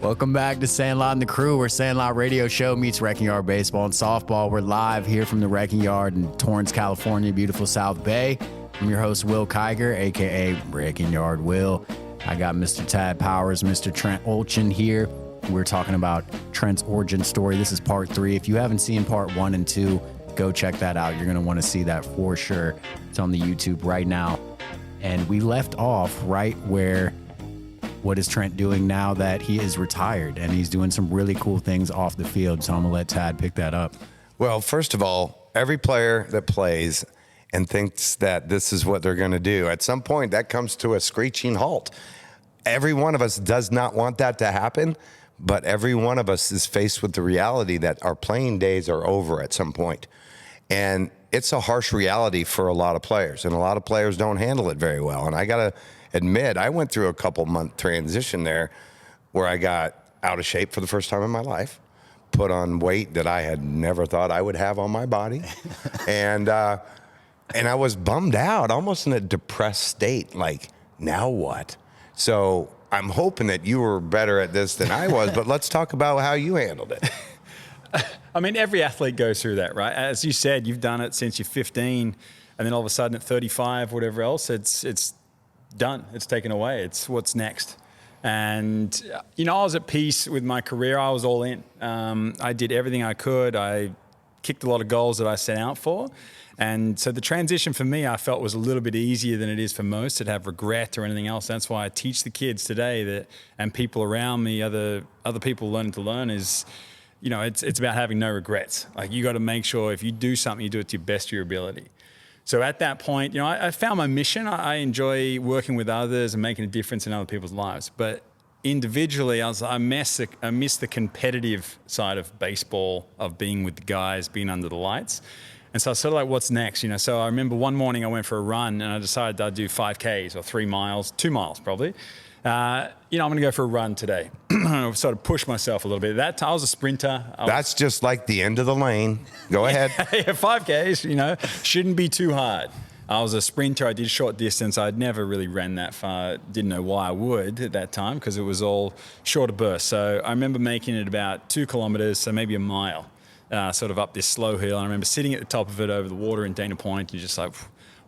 Welcome back to Sandlot and the Crew, where Sandlot Radio Show meets Wrecking Yard Baseball and Softball. We're live here from the Wrecking Yard in Torrance, California, beautiful South Bay. I'm your host, Will Kiger, a.k.a. Wrecking Yard Will. I got Mr. Tad Powers, Mr. Trent Oeltjen here. We're talking about Trent's origin story. This is part 3. If you haven't seen part 1 and 2, go check that out. You're going to want to see that for sure. It's on the YouTube right now. And we left off right where... What is Trent doing now that he is retired? And he's doing some really cool things off the field. So I'm going to let Tad pick that up. Well, first of all, every player that plays and thinks that this is what they're going to do, at some point that comes to a screeching halt. Every one of us does not want that to happen, but every one of us is faced with the reality that our playing days are over at some point. And it's a harsh reality for a lot of players, and a lot of players don't handle it very well. And I got to admit, I went through a couple-month transition there where I got out of shape for the first time in my life, put on weight that I had never thought I would have on my body, and I was bummed out, almost in a depressed state, like, now what? So I'm hoping that you were better at this than I was, but let's talk about how you handled it. I mean, every athlete goes through that, right? As you said, you've done it since you're 15, and then all of a sudden at 35, whatever else, it's done. It's taken away. It's what's next. And, you know, I was at peace with my career. I was all in. I did everything I could. I kicked a lot of goals that I set out for. And so the transition for me, I felt was a little bit easier than it is for most that have regret or anything else. That's why I teach the kids today that, and people around me, other people learning to learn is, you know, it's about having no regrets. Like, you got to make sure if you do something, you do it to your best of your ability. So at that point, you know, I found my mission. I enjoy working with others and making a difference in other people's lives. But individually, I miss the competitive side of baseball, of being with the guys, being under the lights. And so I was sort of like, what's next? You know, so I remember one morning I went for a run and I decided I'd do 5Ks or 3 miles, 2 miles probably. You know, I'm going to go for a run today. I sort of pushed myself a little bit. That time I was a sprinter. That's just like the end of the lane. Go ahead. Yeah, 5Ks, you know, shouldn't be too hard. I was a sprinter. I did short distance. I'd never really ran that far. Didn't know why I would at that time because it was all shorter bursts. So I remember making it about 2 kilometers, so maybe a mile, sort of up this slow hill. I remember sitting at the top of it over the water in Dana Point. You're just like...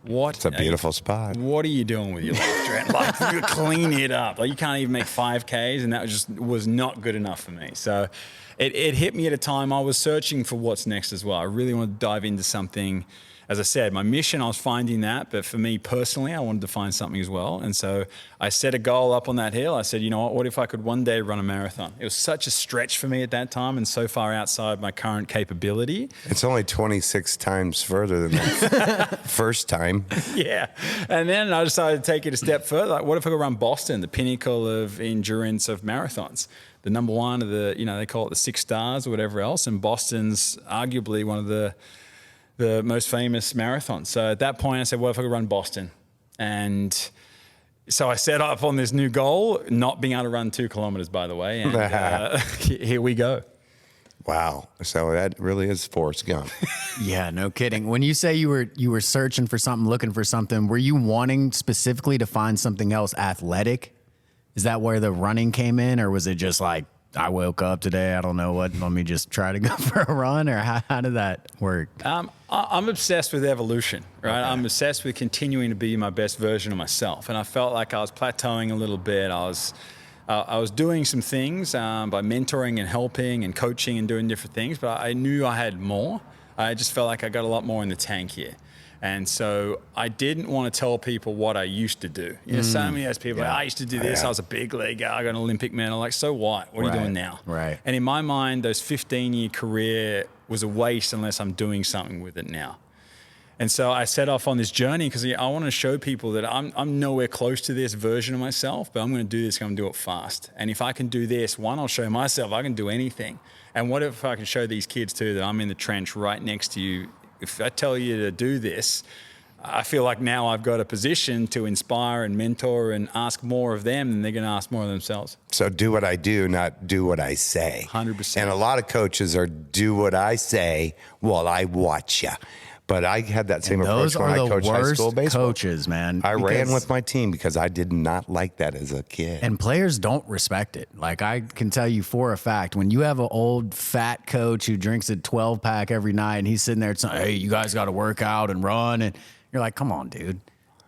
It's a beautiful spot. What are you doing with your life, Trent? Like, you clean it up. Like, you can't even make 5Ks, and that was not good enough for me. So it hit me at a time I was searching for what's next as well. I really wanted to dive into something. As I said, my mission, I was finding that. But for me personally, I wanted to find something as well. And so I set a goal up on that hill. I said, you know what if I could one day run a marathon? It was such a stretch for me at that time and so far outside my current capability. It's only 26 times further than that first time. Yeah. And then I decided to take it a step further. Like, what if I could run Boston, the pinnacle of endurance of marathons? The number one of the, you know, they call it the 6 stars or whatever else. And Boston's arguably one of the most famous marathons. So at that point I said, what if I could run Boston? And so I set up on this new goal, not being able to run 2 kilometers, by the way. And here we go. Wow. So that really is Forrest Gump. Yeah, no kidding. When you say you were searching for something, looking for something, were you wanting specifically to find something else athletic? Is that where the running came in? Or was it just like, I woke up today, I don't know what, let me just try to go for a run? Or how did that work? I'm obsessed with evolution, right? Okay. I'm obsessed with continuing to be my best version of myself. And I felt like I was plateauing a little bit. I was doing some things by mentoring and helping and coaching and doing different things, but I knew I had more. I just felt like I got a lot more in the tank here. And so I didn't want to tell people what I used to do. You know, so many of those people, I used to do this. I was a big leaguer. I got an Olympic medal. Like, so what? What are you doing now? Right. And in my mind, those 15-year career was a waste unless I'm doing something with it now. And so I set off on this journey because I want to show people that I'm nowhere close to this version of myself, but I'm going to do this. I'm going to do it fast. And if I can do this, one, I'll show myself I can do anything. And what if I can show these kids too that I'm in the trench right next to you? If I tell you to do this, I feel like now I've got a position to inspire and mentor and ask more of them than they're going to ask more of themselves. So do what I do, not do what I say. 100%. And a lot of coaches are do what I say while I watch you. But I had that same approach Those when are I the coached high school worst baseball. coaches, man. I ran because- with my team because I did not like that as a kid. And players don't respect it. Like, I can tell you for a fact, when you have an old fat coach who drinks a 12-pack every night and he's sitting there saying, hey, you guys got to work out and run. And you're like, come on, dude.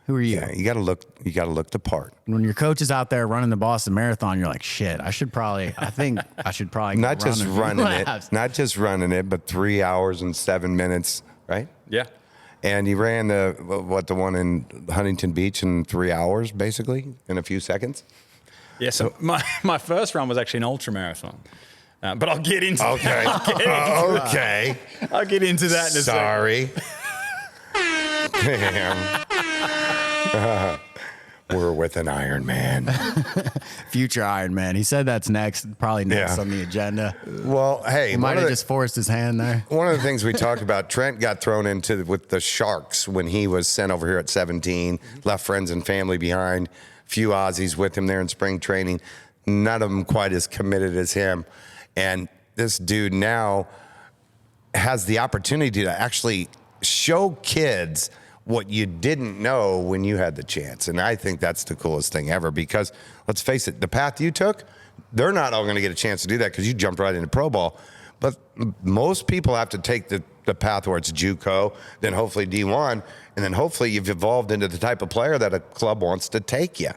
Who are you? Yeah, you got to look the part. When your coach is out there running the Boston Marathon, you're like, shit, I think I should probably Not go just run running it, but 3 hours and 7 minutes, right? Yeah. And he ran the one in Huntington Beach in 3 hours, basically, in a few seconds. Yeah, so my first run was actually an ultra marathon. But I'll get into Okay. that. Okay. I'll get into that in a second. Sorry. Damn. We're with an Iron Man. Future Iron Man. He said that's probably next Yeah. on the agenda. Well, hey, He might have just forced his hand there. one of the things we talked about, Trent got thrown into with the Sharks when he was sent over here at 17, left friends and family behind, few Aussies with him there in spring training, none of them quite as committed as him. And this dude now has the opportunity to actually show kids what you didn't know when you had the chance. And I think that's the coolest thing ever because, let's face it, the path you took, they're not all going to get a chance to do that because you jumped right into pro ball. But most people have to take the path where it's JUCO, then hopefully D1, and then hopefully you've evolved into the type of player that a club wants to take you.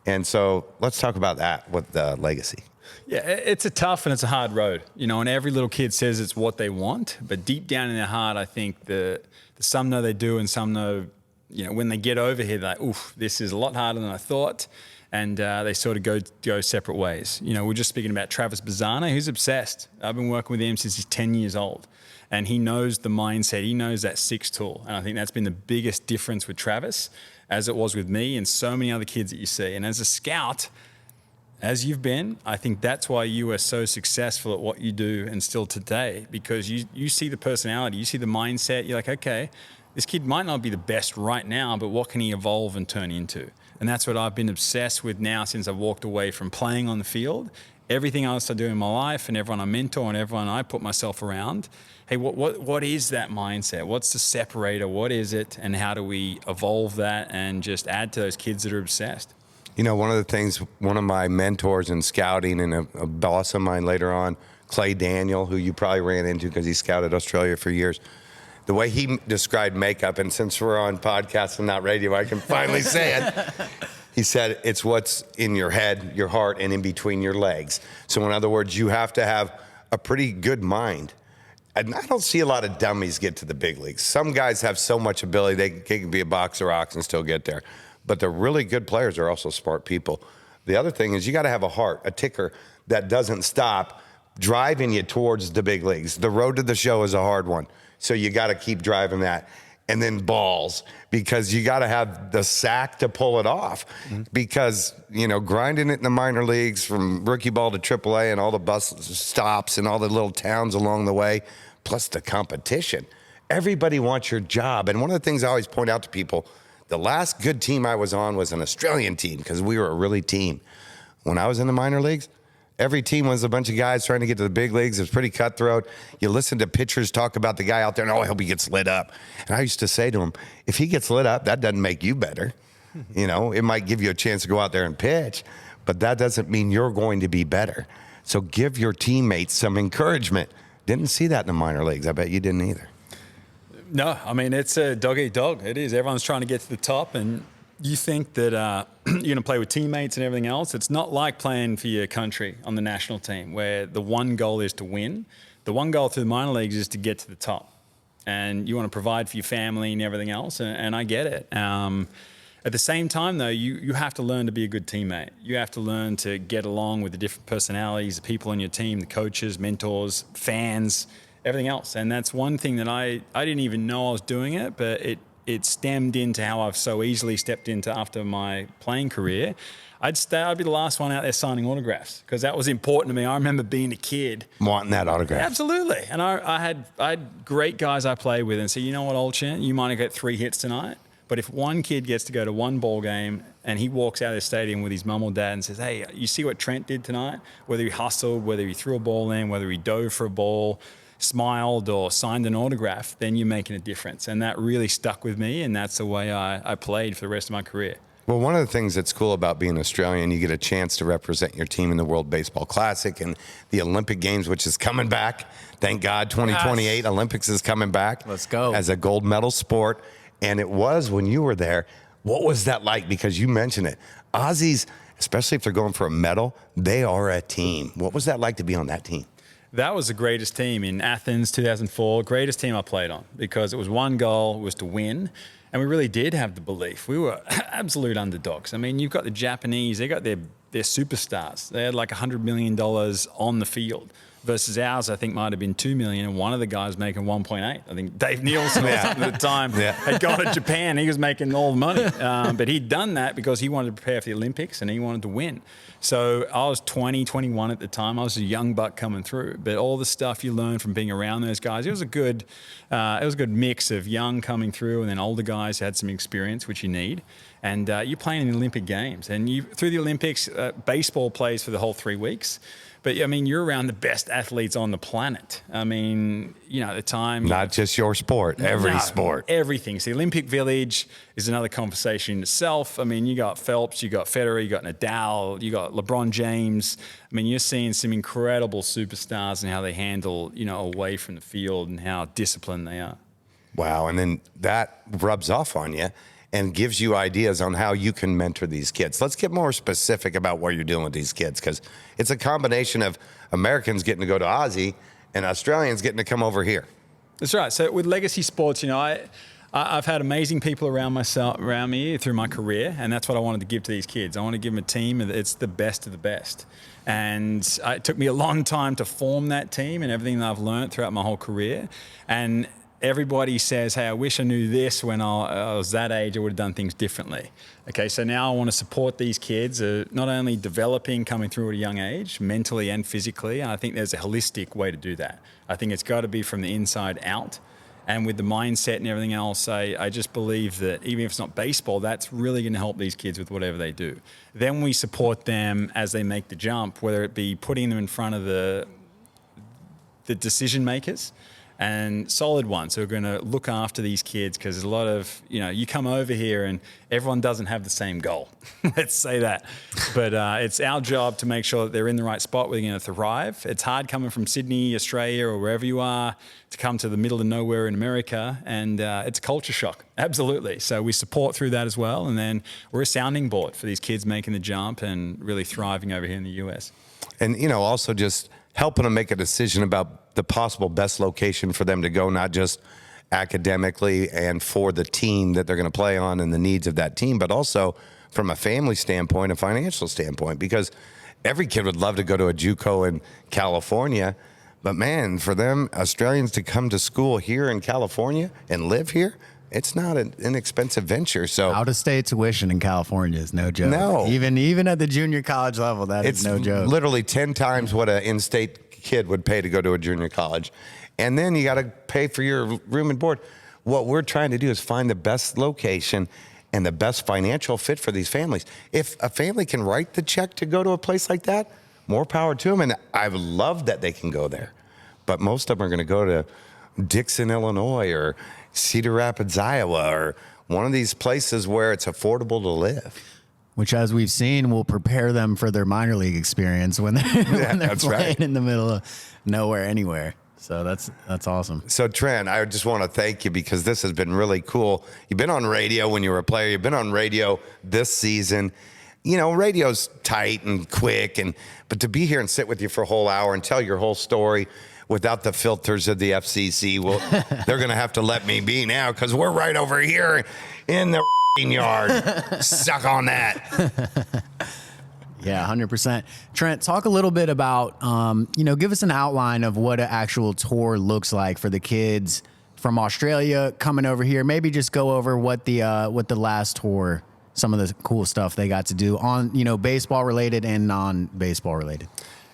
And so let's talk about that with the legacy. Yeah, it's a tough and it's a hard road, and every little kid says it's what they want, but deep down in their heart, I think the some know they do and some know, when they get over here, they're like, oof, this is a lot harder than I thought. And they sort of go separate ways. We're just speaking about Travis Bazzana, who's obsessed. I've been working with him since he's 10 years old. And he knows the mindset. He knows that 6 tool. And I think that's been the biggest difference with Travis, as it was with me and so many other kids that you see. And as a scout, as you've been, I think that's why you are so successful at what you do and still today, because you see the personality, you see the mindset. You're like, okay, this kid might not be the best right now, but what can he evolve and turn into? And that's what I've been obsessed with now since I've walked away from playing on the field. Everything else I do in my life and everyone I mentor and everyone I put myself around, hey, what is that mindset? What's the separator? What is it? And how do we evolve that and just add to those kids that are obsessed? One of the things, one of my mentors in scouting and a boss of mine later on, Clay Daniel, who you probably ran into because he scouted Australia for years, the way he described makeup, and since we're on podcast and not radio, I can finally say it. He said, it's what's in your head, your heart, and in between your legs. So in other words, you have to have a pretty good mind. And I don't see a lot of dummies get to the big leagues. Some guys have so much ability, they can be a box of rocks and still get there. But the really good players are also smart people. The other thing is you got to have a heart, a ticker that doesn't stop driving you towards the big leagues. The road to the show is a hard one. So you got to keep driving that. And then balls, because you got to have the sack to pull it off. Mm-hmm. Because, grinding it in the minor leagues from rookie ball to AAA and all the bus stops and all the little towns along the way, plus the competition. Everybody wants your job. And one of the things I always point out to people, the last good team I was on was an Australian team because we were a really team. When I was in the minor leagues, every team was a bunch of guys trying to get to the big leagues. It was pretty cutthroat. You listen to pitchers talk about the guy out there, and I hope he gets lit up. And I used to say to him, if he gets lit up, that doesn't make you better. It might give you a chance to go out there and pitch, but that doesn't mean you're going to be better. So give your teammates some encouragement. Didn't see that in the minor leagues. I bet you didn't either. No, I mean, it's a dog-eat-dog. It is. Everyone's trying to get to the top, and you think that you're going to play with teammates and everything else. It's not like playing for your country on the national team where the one goal is to win. The one goal through the minor leagues is to get to the top. And you want to provide for your family and everything else, and I get it. At the same time, though, you have to learn to be a good teammate. You have to learn to get along with the different personalities, the people on your team, the coaches, mentors, fans, everything else. And that's one thing that I didn't even know I was doing it, but it stemmed into how I've so easily stepped into after my playing career. I'd be the last one out there signing autographs because that was important to me. I remember being a kid. Wanting that autograph. Absolutely. And I had great guys I played with and said, you know what, Oeltjen, you might get 3 hits tonight, but if one kid gets to go to one ball game and he walks out of the stadium with his mum or dad and says, hey, you see what Trent did tonight? Whether he hustled, whether he threw a ball in, whether he dove for a ball, smiled or signed an autograph, then you're making a difference. And that really stuck with me, and that's the way I played for the rest of my career. Well, one of the things that's cool about being Australian, you get a chance to represent your team in the World Baseball Classic and the Olympic Games, which is coming back. Thank God, 2028 Yes. Olympics is coming back. Let's go. As a gold medal sport. And it was when you were there. What was that like? Because you mentioned it. Aussies, especially if they're going for a medal, they are a team. What was that like to be on that team? That was the greatest team in Athens, 2004. Greatest team I played on, because it was one goal, was to win. And we really did have the belief. We were absolute underdogs. I mean, you've got the Japanese, they got their superstars. They had like $100 million on the field versus ours, I think, might have been $2 million. And one of the guys making 1.8. I think Dave Nielsen or something at the time had gone to Japan. He was making all the money. But he'd done that because he wanted to prepare for the Olympics and he wanted to win. So I was 20, 21 at the time. I was a young buck coming through. But all the stuff you learn from being around those guys, it was a good mix of young coming through and then older guys who had some experience, which you need. And you're playing in the Olympic Games. And through the Olympics, baseball plays for the whole 3 weeks. But, I mean, you're around the best athletes on the planet. I mean, at the time... Not just your sport, every sport. Everything. See, Olympic Village is another conversation in itself. I mean, you got Phelps, you got Federer, you got Nadal, you got LeBron James. I mean, you're seeing some incredible superstars and how they handle, away from the field and how disciplined they are. Wow, and then that rubs off on you and gives you ideas on how you can mentor these kids. Let's get more specific about what you're doing with these kids, because it's a combination of Americans getting to go to Aussie and Australians getting to come over here. That's right. So with legacy sports, I've had amazing people around me through my career, and that's what I wanted to give to these kids. I want to give them a team that's the best of the best. And it took me a long time to form that team and everything that I've learned throughout my whole career. And everybody says, hey, I wish I knew this when I was that age, I would have done things differently. Okay, so now I want to support these kids, not only developing, coming through at a young age, mentally and physically, and I think there's a holistic way to do that. I think it's got to be from the inside out. And with the mindset and everything else, I just believe that even if it's not baseball, that's really going to help these kids with whatever they do. Then we support them as they make the jump, whether it be putting them in front of the decision makers, and solid ones who are going to look after these kids, because there's a lot of, you come over here and everyone doesn't have the same goal. Let's say that. But it's our job to make sure that they're in the right spot where they're going to thrive. It's hard coming from Sydney, Australia, or wherever you are to come to the middle of nowhere in America, and it's a culture shock. Absolutely. So we support through that as well, and then we're a sounding board for these kids making the jump and really thriving over here in the US. And, also just helping them make a decision about the possible best location for them to go, not just academically and for the team that they're going to play on and the needs of that team, but also from a family standpoint, a financial standpoint, because every kid would love to go to a JUCO in California. But man, for them Australians to come to school here in California and live here, it's not an inexpensive venture. So out-of-state tuition in California is no joke. No. Even at the junior college level, that is no joke. It's literally 10 times what an in-state kid would pay to go to a junior college. And then you got to pay for your room and board. What we're trying to do is find the best location and the best financial fit for these families. If a family can write the check to go to a place like that, more power to them. And I love that they can go there. But most of them are going to go to Dixon, Illinois, or Cedar Rapids, Iowa, or one of these places where it's affordable to live. Which, as we've seen, will prepare them for their minor league experience when they're, when they're playing in the middle of nowhere, anywhere. So that's awesome. So, Trent, I just want to thank you because this has been really cool. You've been on radio when you were a player. You've been on radio this season. Radio's tight and quick, but to be here and sit with you for a whole hour and tell your whole story without the filters of the FCC, well, they're going to have to let me be now because we're right over here in the yard. Suck on that. Yeah, 100%. Trent, talk a little bit about, give us an outline of what an actual tour looks like for the kids from Australia coming over here. Maybe just go over what the last tour, some of the cool stuff they got to do on, baseball related and non-baseball related.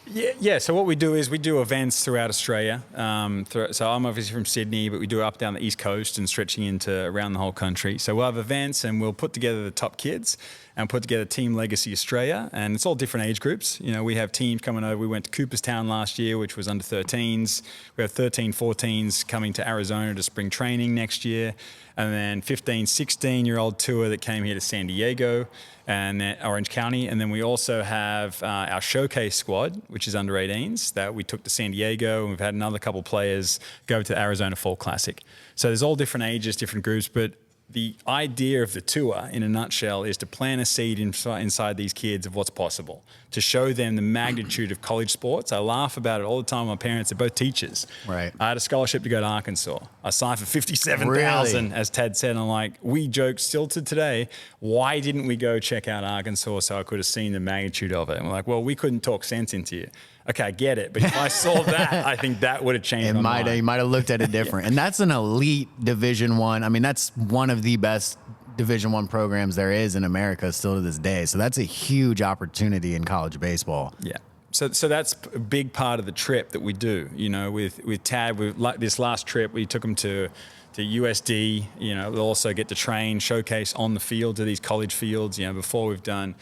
Yeah. So what we do is we do events throughout Australia. So I'm obviously from Sydney, but we do up down the East Coast and stretching into around the whole country. So we'll have events and we'll put together the top kids and put together Team Legacy Australia. And it's all different age groups. You know, we have teams coming over. We went to Cooperstown last year, which was under 13s. We have 13, 14s coming to Arizona to spring training next year. And then 15, 16-year-old tour that came here to San Diego and then Orange County. And then we also have our showcase squad, which is under 18s, that we took to San Diego. And we've had another couple players go to the Arizona Fall Classic. So there's all different ages, different groups, but the idea of the tour, in a nutshell, is to plant a seed inside these kids of what's possible, to show them the magnitude of college sports. I laugh about it all the time. My parents are both teachers. Right. I had a scholarship to go to Arkansas. I signed for $57,000, as Tad said. And I'm like, we joke still to today, why didn't we go check out Arkansas so I could have seen the magnitude of it? And we're like, well, we couldn't talk sense into you. Okay, I get it. But if I saw that, I think that would have changed my mind. You might have looked at it different. And that's an elite Division I. I mean, that's one of the best Division I programs there is in America still to this day. So that's a huge opportunity in college baseball. Yeah. So that's a big part of the trip that we do. You know, with Tad, like this last trip, we took him to USD. You know, we'll also get to train, showcase on the field to these college fields. You know, before we've done,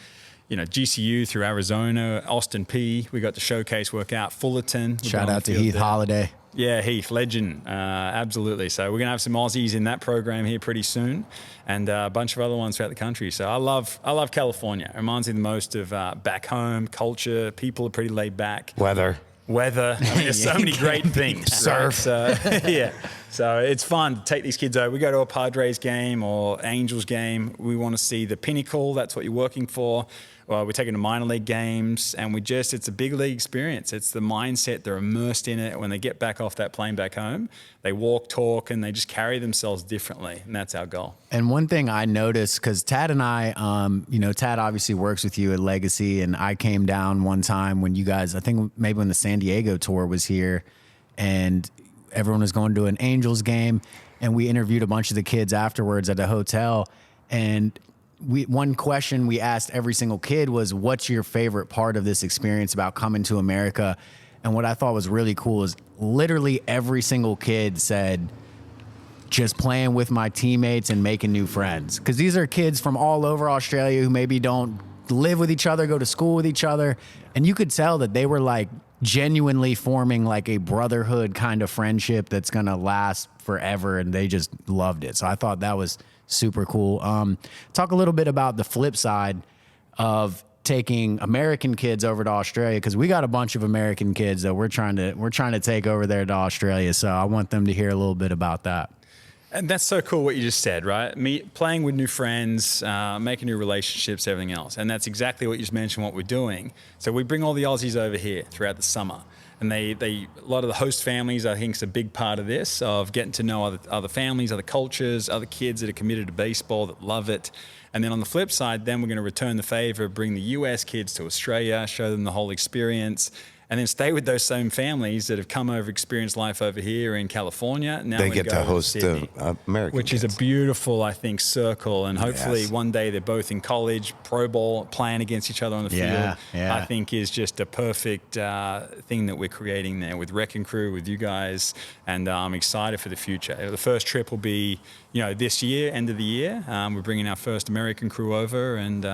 you know, GCU through Arizona, Austin P. We got to showcase workout, Fullerton. Shout out to Heath Holiday. Yeah, Heath, legend, absolutely. So we're gonna have some Aussies in that program here pretty soon, and a bunch of other ones throughout the country. So I love California. It reminds me the most of back home culture. People are pretty laid back. Weather. I mean, there's so many great things. Surf. Right? Yeah. So it's fun to take these kids over. We go to a Padres game or Angels game. We want to see the pinnacle. That's what you're working for. We're taking to minor league games, and it's a big league experience. It's the mindset. They're immersed in it. When they get back off that plane back home, they walk, talk, and they just carry themselves differently. And that's our goal. And one thing I noticed, because Tad and I, Tad obviously works with you at Legacy, and I came down one time when you guys, I think maybe when the San Diego tour was here, and everyone was going to an Angels game, and we interviewed a bunch of the kids afterwards at the hotel, and one question we asked every single kid was, what's your favorite part of this experience about coming to America? And what I thought was really cool is literally every single kid said, just playing with my teammates and making new friends. Because these are kids from all over Australia who maybe don't live with each other, go to school with each other. And you could tell that they were like genuinely forming like a brotherhood kind of friendship that's going to last forever. And they just loved it. So I thought that was super cool. Talk a little bit about the flip side of taking American kids over to Australia, because we got a bunch of American kids that we're trying to take over there to Australia. So I want them to hear a little bit about that. And that's so cool what you just said, right? Playing with new friends, making new relationships, everything else. And that's exactly what you just mentioned, what we're doing. So we bring all the Aussies over here throughout the summer. And a lot of the host families, I think, is a big part of this, of getting to know other families, other cultures, other kids that are committed to baseball, that love it. And then on the flip side, then we're going to return the favor, bring the US kids to Australia, show them the whole experience, and then stay with those same families that have come over, experienced life over here in California. Now they get to host Sydney, American which kids. is a beautiful, I think, circle. And hopefully one day they're both in college, pro ball, playing against each other on the field. Yeah. I think is just a perfect thing that we're creating there with Wreck and Crew, with you guys. And I'm excited for the future. The first trip will be, this year, end of the year. We're bringing our first American crew over and,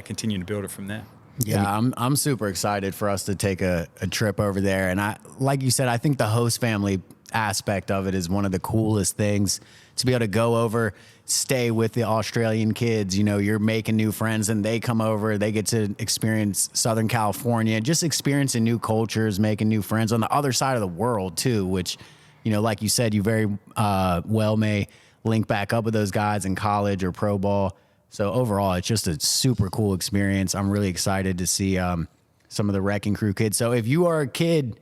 continue to build it from there. Yeah, I'm super excited for us to take a trip over there. And like you said, I think the host family aspect of it is one of the coolest things, to be able to go over, stay with the Australian kids. You're making new friends and they come over, they get to experience Southern California, just experiencing new cultures, making new friends on the other side of the world too, which, like you said, you very well may link back up with those guys in college or pro ball. So overall, it's just a super cool experience. I'm really excited to see some of the Wrecking Crew kids. So if you are a kid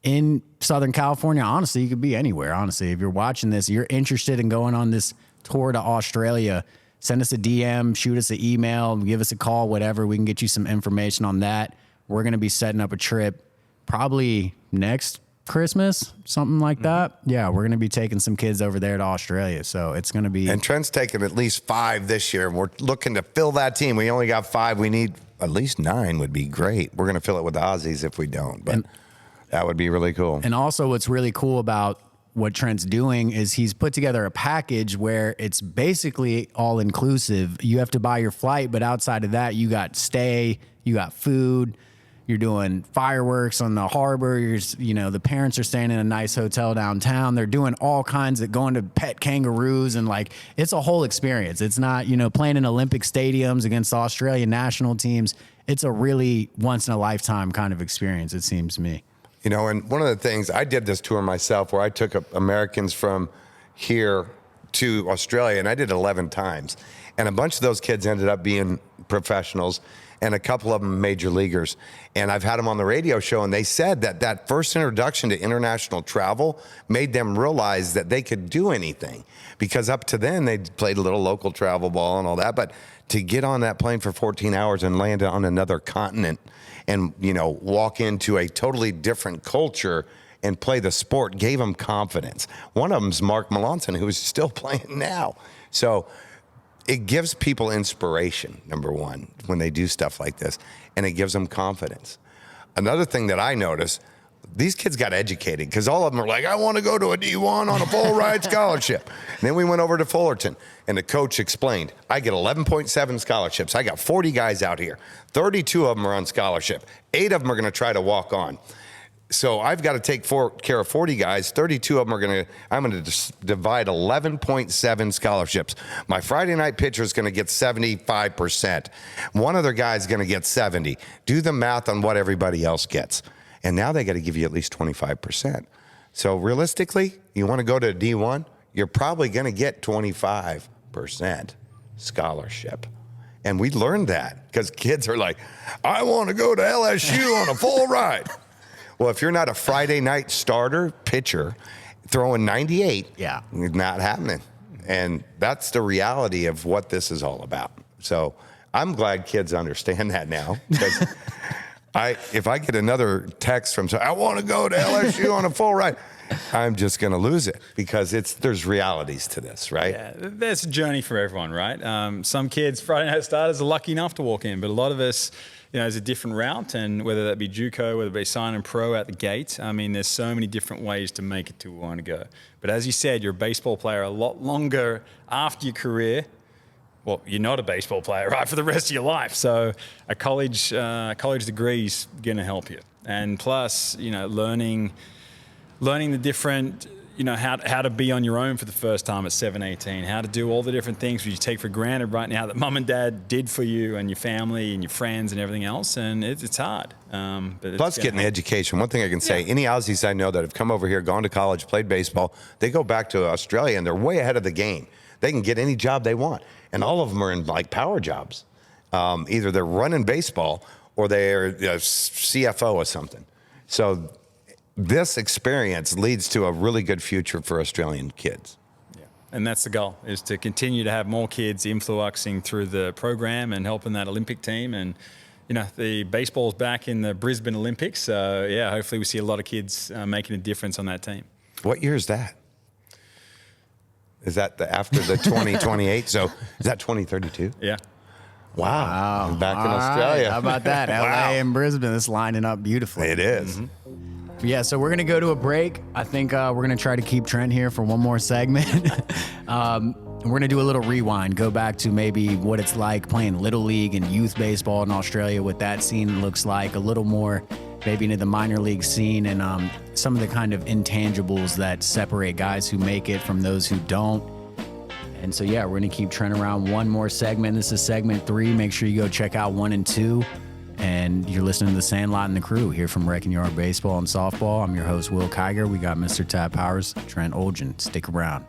in Southern California, honestly, you could be anywhere. Honestly, if you're watching this, you're interested in going on this tour to Australia, send us a DM, shoot us an email, give us a call, whatever. We can get you some information on that. We're going to be setting up a trip probably next Christmas, something like that. Yeah, we're going to be taking some kids over there to Australia. So it's going to be... And Trent's taking at least 5 this year. We're looking to fill that team. We only got 5. We need at least 9 would be great. We're going to fill it with the Aussies if we don't, but that would be really cool. And also what's really cool about what Trent's doing is he's put together a package where it's basically all inclusive. You have to buy your flight, but outside of that, you got stay, you got food, you're doing fireworks on the harbor. The parents are staying in a nice hotel downtown. They're doing all kinds of going to pet kangaroos and it's a whole experience. It's not, playing in Olympic stadiums against Australian national teams. It's a really once in a lifetime kind of experience, it seems to me. And one of the things, I did this tour myself where I took Americans from here to Australia, and I did it 11 times. And a bunch of those kids ended up being professionals, and a couple of them major leaguers. And I've had them on the radio show, and they said that first introduction to international travel made them realize that they could do anything. Because up to then, they played a little local travel ball and all that. But to get on that plane for 14 hours and land on another continent and, walk into a totally different culture and play the sport gave them confidence. One of them's Mark Melanson, who's still playing now. So it gives people inspiration, number one, when they do stuff like this, and it gives them confidence. Another thing that I noticed, these kids got educated because all of them are like, I want to go to a D1 on a full ride scholarship. And then we went over to Fullerton, and the coach explained, I get 11.7 scholarships. I got 40 guys out here. 32 of them are on scholarship. 8 of them are going to try to walk on. So I've got to take care of 40 guys. 32 of them I'm going to divide 11.7 scholarships. My Friday night pitcher is going to get 75%. One other guy is going to get 70. Do the math on what everybody else gets. And now they got to give you at least 25%. So realistically, you want to go to D1, you're probably going to get 25% scholarship. And we learned that because kids are like, I want to go to LSU on a full ride. Well, if you're not a Friday night starter pitcher throwing 98, yeah, it's not happening. And that's the reality of what this is all about. So I'm glad kids understand that now because if I get another text from I want to go to LSU on a full ride, I'm just going to lose it because there's realities to this, right? Yeah, there's a journey for everyone, right? Some kids, Friday night starters, are lucky enough to walk in, but a lot of us, there's a different route, and whether that be JUCO, whether it be signing pro at the gate, I mean, there's so many different ways to make it to where you want to go. But as you said, you're a baseball player a lot longer after your career. Well, you're not a baseball player, right, for the rest of your life. So a college degree is going to help you. And plus, learning the different, how to be on your own for the first time at 7, 18, how to do all the different things you take for granted right now that mom and dad did for you and your family and your friends and everything else. And it's hard. But plus getting education. One thing I can say, any Aussies I know that have come over here, gone to college, played baseball, they go back to Australia and they're way ahead of the game. They can get any job they want. And all of them are in power jobs. Either they're running baseball or they're a CFO or something. So this experience leads to a really good future for Australian kids. Yeah. And that's the goal, is to continue to have more kids influxing through the program and helping that Olympic team. And, the baseball's back in the Brisbane Olympics. So, yeah, hopefully we see a lot of kids making a difference on that team. What year is that? Is that after the 2028? So is that 2032? Yeah. Wow. Back in All Australia. Right. How about that? LA and Brisbane is lining up beautifully. It is. Mm-hmm. Yeah, so we're going to go to a break. I think we're going to try to keep Trent here for one more segment. We're going to do a little rewind, go back to maybe what it's like playing Little League and youth baseball in Australia, what that scene looks like, a little more maybe into the minor league scene and some of the kind of intangibles that separate guys who make it from those who don't. And so, yeah, we're going to keep Trent around one more segment. This is segment 3. Make sure you go check out 1 and 2. And you're listening to the Sandlot and the Crew here from Wrecking Yard Baseball and Softball. I'm your host, Will Kiger. We got Mr. Tad Powers, Trent Oeltjen. Stick around.